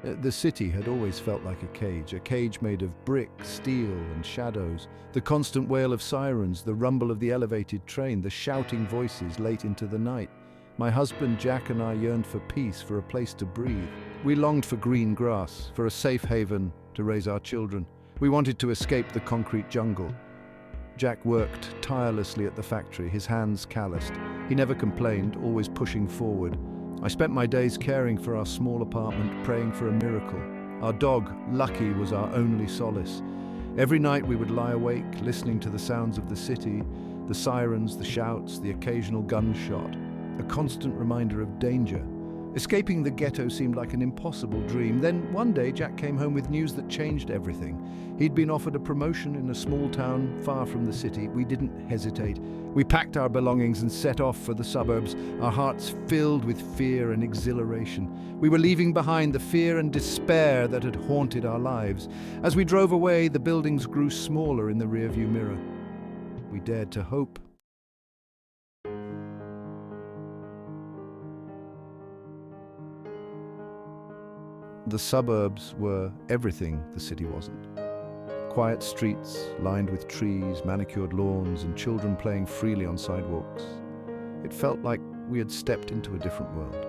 The city had always felt like a cage made of brick, steel, and shadows. The constant wail of sirens, the rumble of the elevated train, the shouting voices late into the night. My husband Jack and I yearned for peace, for a place to breathe. We longed for green grass, for a safe haven to raise our children. We wanted to escape the concrete jungle. Jack worked tirelessly at the factory, his hands calloused. He never complained, always pushing forward. I spent my days caring for our small apartment, praying for a miracle. Our dog, Lucky, was our only solace. Every night we would lie awake, listening to the sounds of the city, the sirens, the shouts, the occasional gunshot, a constant reminder of danger. Escaping the ghetto seemed like an impossible dream. Then one day Jack came home with news that changed everything. He'd been offered a promotion in a small town far from the city. We didn't hesitate. We packed our belongings and set off for the suburbs, our hearts filled with fear and exhilaration. We were leaving behind the fear and despair that had haunted our lives. As we drove away, the buildings grew smaller in the rearview mirror. We dared to hope. The suburbs were everything the city wasn't. Quiet streets, lined with trees, manicured lawns, and children playing freely on sidewalks. It felt like we had stepped into a different world.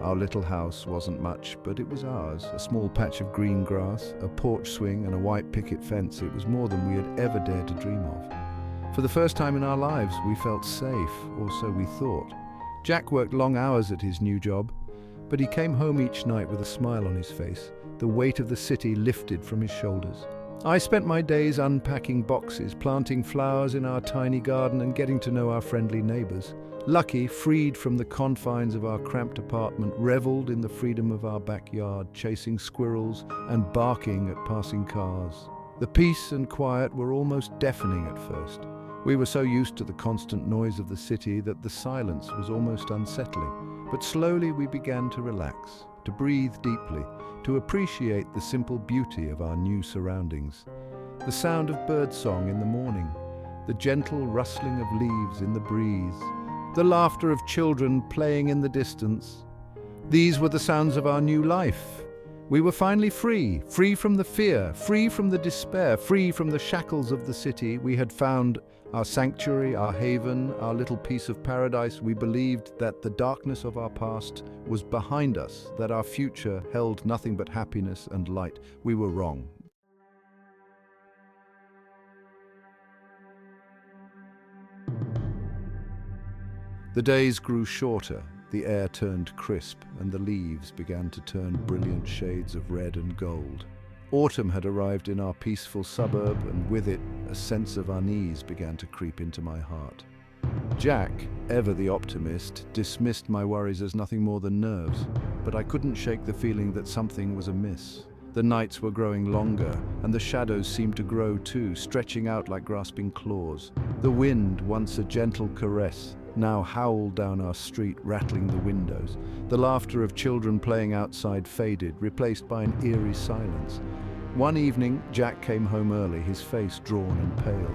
Our little house wasn't much, but it was ours. A small patch of green grass, a porch swing, and a white picket fence. It was more than we had ever dared to dream of. For the first time in our lives, we felt safe, or so we thought. Jack worked long hours at his new job, but he came home each night with a smile on his face, the weight of the city lifted from his shoulders. I spent my days unpacking boxes, planting flowers in our tiny garden, and getting to know our friendly neighbors. Lucky, freed from the confines of our cramped apartment, reveled in the freedom of our backyard, chasing squirrels and barking at passing cars. The peace and quiet were almost deafening at first. We were so used to the constant noise of the city that the silence was almost unsettling. But slowly we began to relax, to breathe deeply, to appreciate the simple beauty of our new surroundings. The sound of birdsong in the morning, the gentle rustling of leaves in the breeze, the laughter of children playing in the distance. These were the sounds of our new life. We were finally free, free from the fear, free from the despair, free from the shackles of the city. We had found our sanctuary, our haven, our little piece of paradise. We believed that the darkness of our past was behind us, that our future held nothing but happiness and light. We were wrong. The days grew shorter, the air turned crisp, and the leaves began to turn brilliant shades of red and gold. Autumn had arrived in our peaceful suburb, and with it, a sense of unease began to creep into my heart. Jack, ever the optimist, dismissed my worries as nothing more than nerves, but I couldn't shake the feeling that something was amiss. The nights were growing longer, and the shadows seemed to grow too, stretching out like grasping claws. The wind, once a gentle caress, now howled down our street, rattling the windows. The laughter of children playing outside faded, replaced by an eerie silence. One evening, Jack came home early, his face drawn and pale.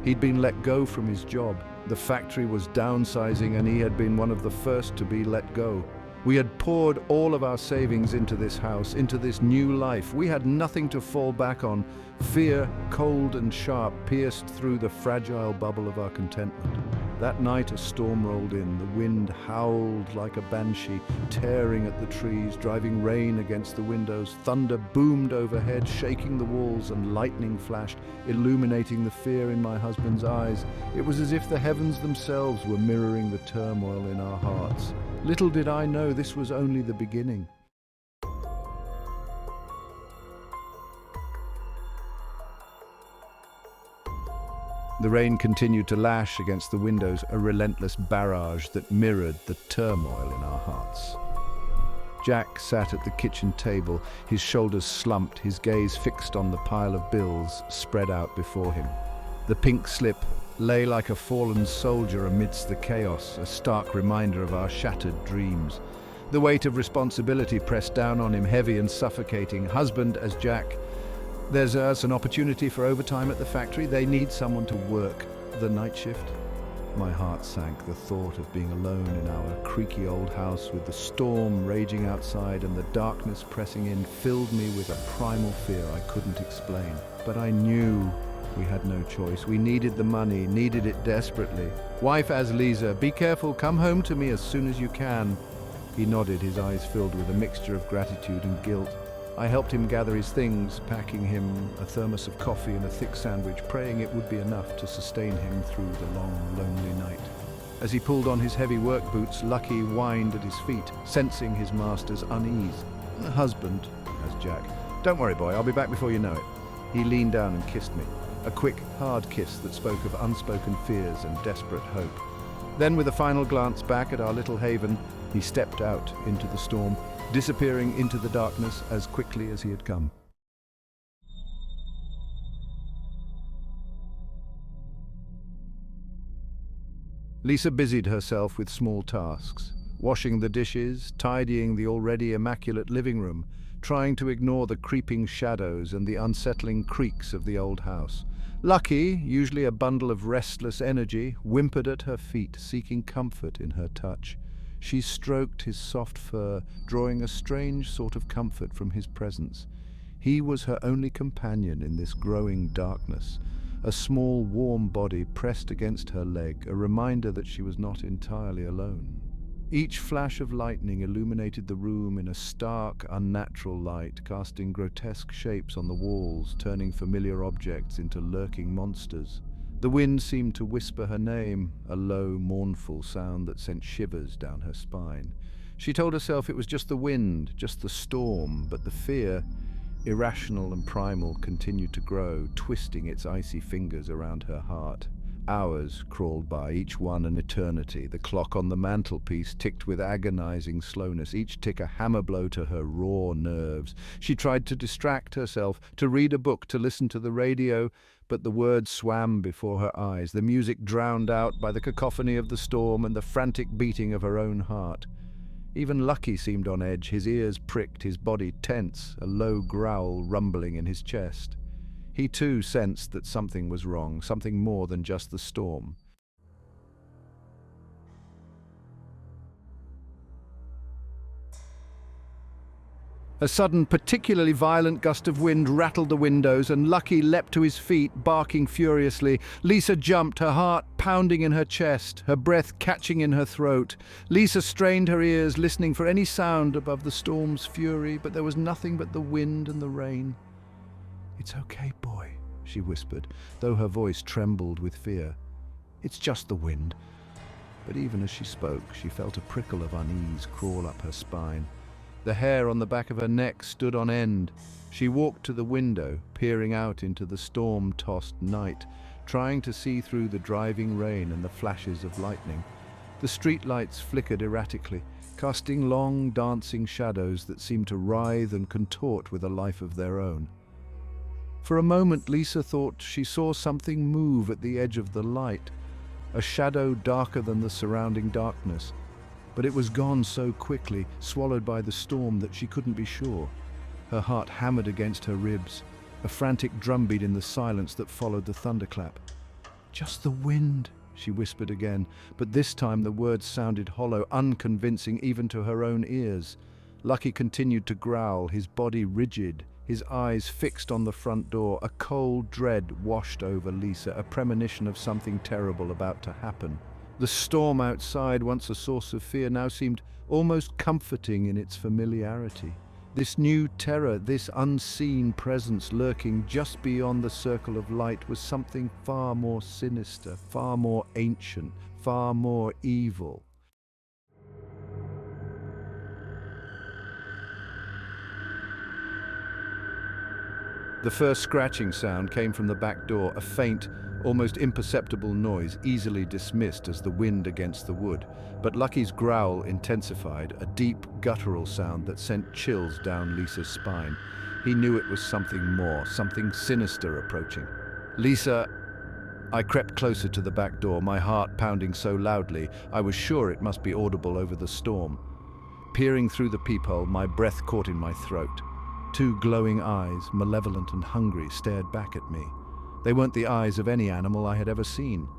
He'd been let go from his job. The factory was downsizing, and he had been one of the first to be let go. We had poured all of our savings into this house, into this new life. We had nothing to fall back on. Fear, cold and sharp, pierced through the fragile bubble of our contentment. That night a storm rolled in. The wind howled like a banshee, tearing at the trees, driving rain against the windows. Thunder boomed overhead, shaking the walls, and lightning flashed, illuminating the fear in my husband's eyes. It was as if the heavens themselves were mirroring the turmoil in our hearts. Little did I know this was only the beginning. The rain continued to lash against the windows, a relentless barrage that mirrored the turmoil in our hearts. Jack sat at the kitchen table, his shoulders slumped, his gaze fixed on the pile of bills spread out before him. The pink slip lay like a fallen soldier amidst the chaos, a stark reminder of our shattered dreams. The weight of responsibility pressed down on him, heavy and suffocating. Husband as Jack, there's an opportunity for overtime at the factory. They need someone to work the night shift. My heart sank. The thought of being alone in our creaky old house with the storm raging outside and the darkness pressing in filled me with a primal fear I couldn't explain. But I knew we had no choice. We needed the money, needed it desperately. "Wife as Lisa, be careful, come home to me as soon as you can." He nodded, his eyes filled with a mixture of gratitude and guilt. I helped him gather his things, packing him a thermos of coffee and a thick sandwich, praying it would be enough to sustain him through the long, lonely night. As he pulled on his heavy work boots, Lucky whined at his feet, sensing his master's unease. "Husband," as Jack. "Don't worry, boy, I'll be back before you know it." He leaned down and kissed me, a quick, hard kiss that spoke of unspoken fears and desperate hope. Then, with a final glance back at our little haven, he stepped out into the storm, disappearing into the darkness as quickly as he had come. Lisa busied herself with small tasks, washing the dishes, tidying the already immaculate living room, trying to ignore the creeping shadows and the unsettling creaks of the old house. Lucky, usually a bundle of restless energy, whimpered at her feet, seeking comfort in her touch. She stroked his soft fur, drawing a strange sort of comfort from his presence. He was her only companion in this growing darkness, a small, warm body pressed against her leg, a reminder that she was not entirely alone. Each flash of lightning illuminated the room in a stark, unnatural light, casting grotesque shapes on the walls, turning familiar objects into lurking monsters. The wind seemed to whisper her name, a low, mournful sound that sent shivers down her spine. She told herself it was just the wind, just the storm, but the fear, irrational and primal, continued to grow, twisting its icy fingers around her heart. Hours crawled by, each one an eternity. The clock on the mantelpiece ticked with agonizing slowness, each tick a hammer blow to her raw nerves. She tried to distract herself, to read a book, to listen to the radio, but the words swam before her eyes, the music drowned out by the cacophony of the storm and the frantic beating of her own heart. Even Lucky seemed on edge, his ears pricked, his body tense, a low growl rumbling in his chest. He too sensed that something was wrong, something more than just the storm. A sudden, particularly violent gust of wind rattled the windows, and Lucky leapt to his feet, barking furiously. Lisa jumped, her heart pounding in her chest, her breath catching in her throat. Lisa strained her ears, listening for any sound above the storm's fury, but there was nothing but the wind and the rain. "It's okay, boy," she whispered, though her voice trembled with fear. "It's just the wind." But even as she spoke, she felt a prickle of unease crawl up her spine. The hair on the back of her neck stood on end. She walked to the window, peering out into the storm-tossed night, trying to see through the driving rain and the flashes of lightning. The streetlights flickered erratically, casting long, dancing shadows that seemed to writhe and contort with a life of their own. For a moment, Lisa thought she saw something move at the edge of the light, a shadow darker than the surrounding darkness. But it was gone so quickly, swallowed by the storm, that she couldn't be sure. Her heart hammered against her ribs, a frantic drumbeat in the silence that followed the thunderclap. "Just the wind," she whispered again, but this time the words sounded hollow, unconvincing even to her own ears. Lucky continued to growl, his body rigid, his eyes fixed on the front door. A cold dread washed over Lisa, a premonition of something terrible about to happen. The storm outside, once a source of fear, now seemed almost comforting in its familiarity. This new terror, this unseen presence lurking just beyond the circle of light, was something far more sinister, far more ancient, far more evil. The first scratching sound came from the back door, a faint, almost imperceptible noise, easily dismissed as the wind against the wood. But Lucky's growl intensified, a deep, guttural sound that sent chills down Lisa's spine. He knew it was something more, something sinister approaching. "Lisa," I crept closer to the back door, my heart pounding so loudly I was sure it must be audible over the storm. Peering through the peephole, my breath caught in my throat. Two glowing eyes, malevolent and hungry, stared back at me. They weren't the eyes of any animal I had ever seen.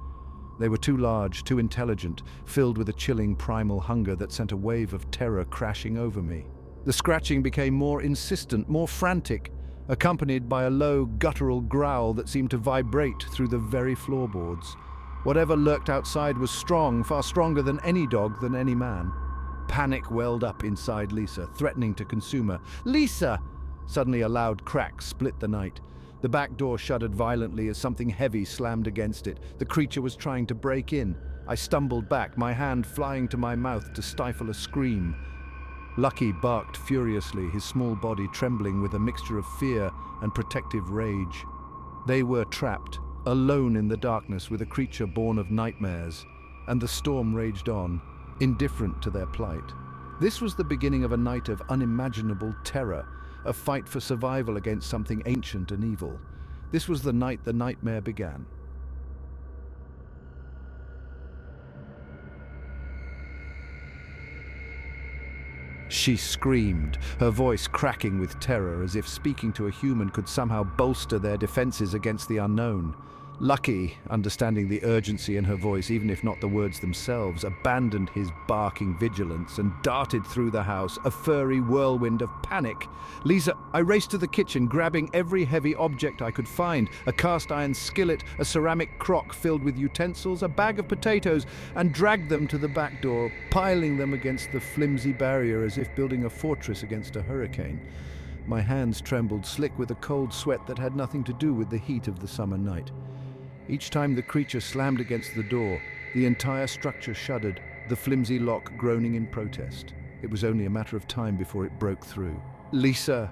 They were too large, too intelligent, filled with a chilling primal hunger that sent a wave of terror crashing over me. The scratching became more insistent, more frantic, accompanied by a low, guttural growl that seemed to vibrate through the very floorboards. Whatever lurked outside was strong, far stronger than any dog, than any man. Panic welled up inside Lisa, threatening to consume her. "Lisa!" Suddenly a loud crack split the night. The back door shuddered violently as something heavy slammed against it. The creature was trying to break in. I stumbled back, my hand flying to my mouth to stifle a scream. Lucky barked furiously, his small body trembling with a mixture of fear and protective rage. They were trapped, alone in the darkness with a creature born of nightmares, and the storm raged on, indifferent to their plight. This was the beginning of a night of unimaginable terror, a fight for survival against something ancient and evil. This was the night the nightmare began. She screamed, her voice cracking with terror, as if speaking to a human could somehow bolster their defenses against the unknown. Lucky, understanding the urgency in her voice, even if not the words themselves, abandoned his barking vigilance and darted through the house, a furry whirlwind of panic. "Lisa," I raced to the kitchen, grabbing every heavy object I could find, a cast-iron skillet, a ceramic crock filled with utensils, a bag of potatoes, and dragged them to the back door, piling them against the flimsy barrier as if building a fortress against a hurricane. My hands trembled, slick with a cold sweat that had nothing to do with the heat of the summer night. Each time the creature slammed against the door, the entire structure shuddered, the flimsy lock groaning in protest. It was only a matter of time before it broke through. "Lisa!"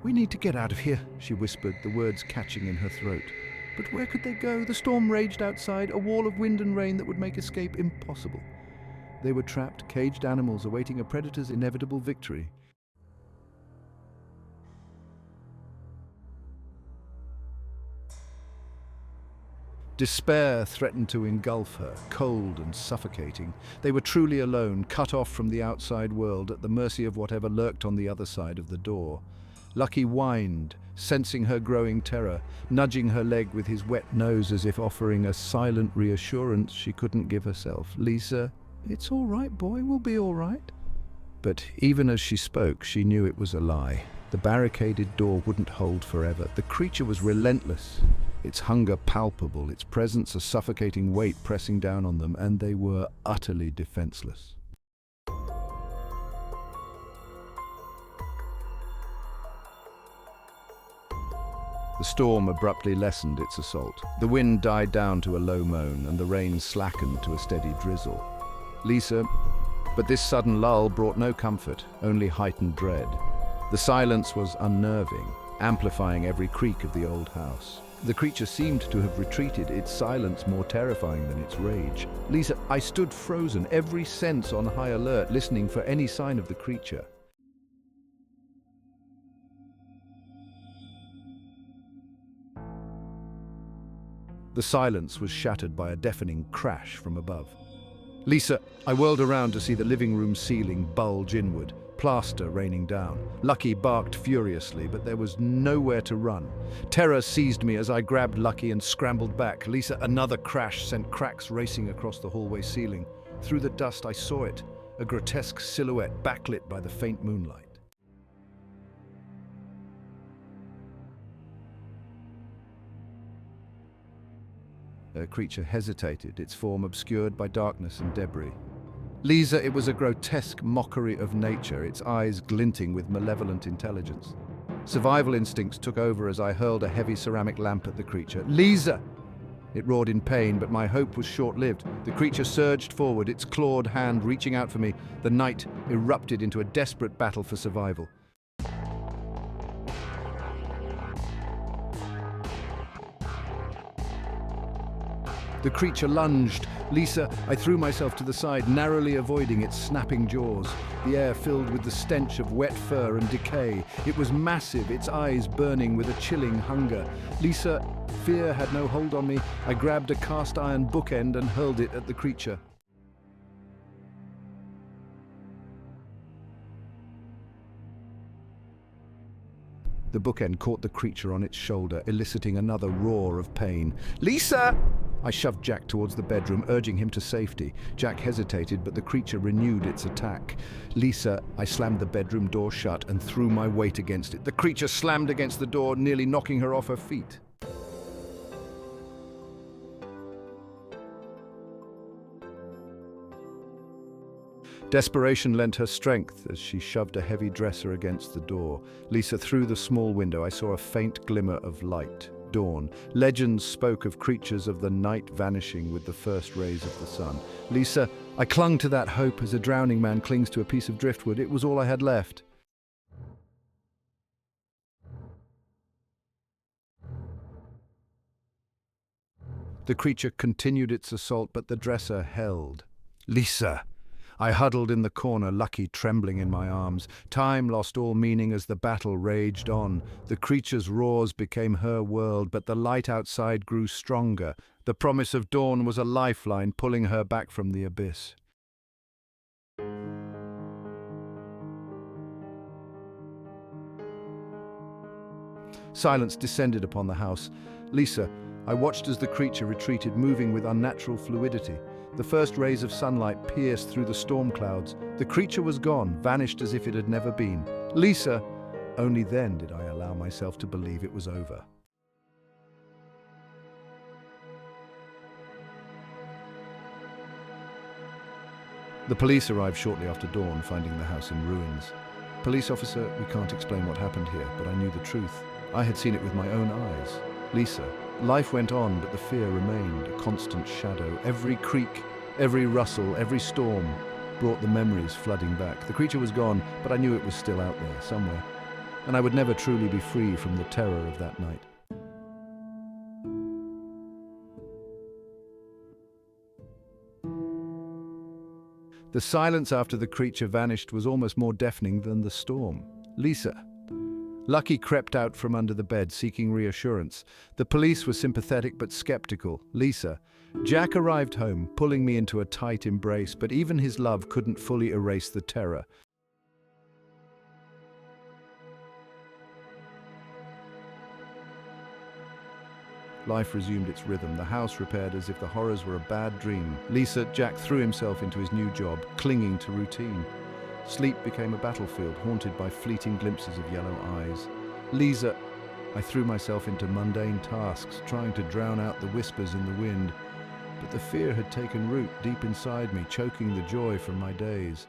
"We need to get out of here," she whispered, the words catching in her throat. But where could they go? The storm raged outside, a wall of wind and rain that would make escape impossible. They were trapped, caged animals awaiting a predator's inevitable victory. Despair threatened to engulf her, cold and suffocating. They were truly alone, cut off from the outside world, at the mercy of whatever lurked on the other side of the door. Lucky whined, sensing her growing terror, nudging her leg with his wet nose as if offering a silent reassurance she couldn't give herself. "Lisa, it's all right, boy, we'll be all right." But even as she spoke, she knew it was a lie. The barricaded door wouldn't hold forever. The creature was relentless, its hunger palpable, its presence a suffocating weight pressing down on them, and they were utterly defenseless. The storm abruptly lessened its assault. The wind died down to a low moan, and the rain slackened to a steady drizzle. But this sudden lull brought no comfort, only heightened dread. The silence was unnerving, amplifying every creak of the old house. The creature seemed to have retreated, its silence more terrifying than its rage. "Lisa," I stood frozen, every sense on high alert, listening for any sign of the creature. The silence was shattered by a deafening crash from above. "Lisa," I whirled around to see the living room ceiling bulge inward, plaster raining down. Lucky barked furiously, but there was nowhere to run. Terror seized me as I grabbed Lucky and scrambled back. "Lisa," another crash sent cracks racing across the hallway ceiling. Through the dust I saw it, a grotesque silhouette backlit by the faint moonlight. The creature hesitated, its form obscured by darkness and debris. "Lisa," it was a grotesque mockery of nature, its eyes glinting with malevolent intelligence. Survival instincts took over as I hurled a heavy ceramic lamp at the creature. "Lisa!" It roared in pain, but my hope was short-lived. The creature surged forward, its clawed hand reaching out for me. The night erupted into a desperate battle for survival. The creature lunged. "Lisa," I threw myself to the side, narrowly avoiding its snapping jaws. The air filled with the stench of wet fur and decay. It was massive, its eyes burning with a chilling hunger. "Lisa," fear had no hold on me. I grabbed a cast-iron bookend and hurled it at the creature. The bookend caught the creature on its shoulder, eliciting another roar of pain. "Lisa!" I shoved Jack towards the bedroom, urging him to safety. Jack hesitated, but the creature renewed its attack. "Lisa!" I slammed the bedroom door shut and threw my weight against it. The creature slammed against the door, nearly knocking her off her feet. Desperation lent her strength as she shoved a heavy dresser against the door. Lisa, through the small window, I saw a faint glimmer of light. Dawn. Legends spoke of creatures of the night vanishing with the first rays of the sun. "Lisa!" I clung to that hope as a drowning man clings to a piece of driftwood. It was all I had left. The creature continued its assault, but the dresser held. "Lisa!" I huddled in the corner, Lucky trembling in my arms. Time lost all meaning as the battle raged on. The creature's roars became her world, but the light outside grew stronger. The promise of dawn was a lifeline pulling her back from the abyss. Silence descended upon the house. "Lisa," I watched as the creature retreated, moving with unnatural fluidity. The first rays of sunlight pierced through the storm clouds. The creature was gone, vanished as if it had never been. "Lisa!" Only then did I allow myself to believe it was over. The police arrived shortly after dawn, finding the house in ruins. "Police officer, we can't explain what happened here, but I knew the truth. I had seen it with my own eyes." "Lisa." Life went on, but the fear remained, a constant shadow. Every creak, every rustle, every storm brought the memories flooding back. The creature was gone, but I knew it was still out there, somewhere. And I would never truly be free from the terror of that night. The silence after the creature vanished was almost more deafening than the storm. "Lisa." Lucky crept out from under the bed, seeking reassurance. The police were sympathetic but skeptical. "Lisa." Jack arrived home, pulling me into a tight embrace, but even his love couldn't fully erase the terror. Life resumed its rhythm, the house repaired as if the horrors were a bad dream. "Lisa." Jack threw himself into his new job, clinging to routine. Sleep became a battlefield, haunted by fleeting glimpses of yellow eyes. "Lisa." I threw myself into mundane tasks, trying to drown out the whispers in the wind. But the fear had taken root deep inside me, choking the joy from my days.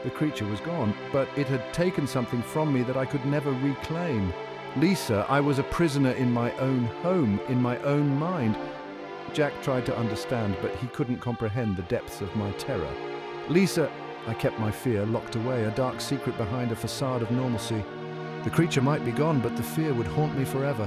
The creature was gone, but it had taken something from me that I could never reclaim. "Lisa." I was a prisoner in my own home, in my own mind. Jack tried to understand, but he couldn't comprehend the depths of my terror. "Lisa." I kept my fear locked away, a dark secret behind a facade of normalcy. The creature might be gone, but the fear would haunt me forever.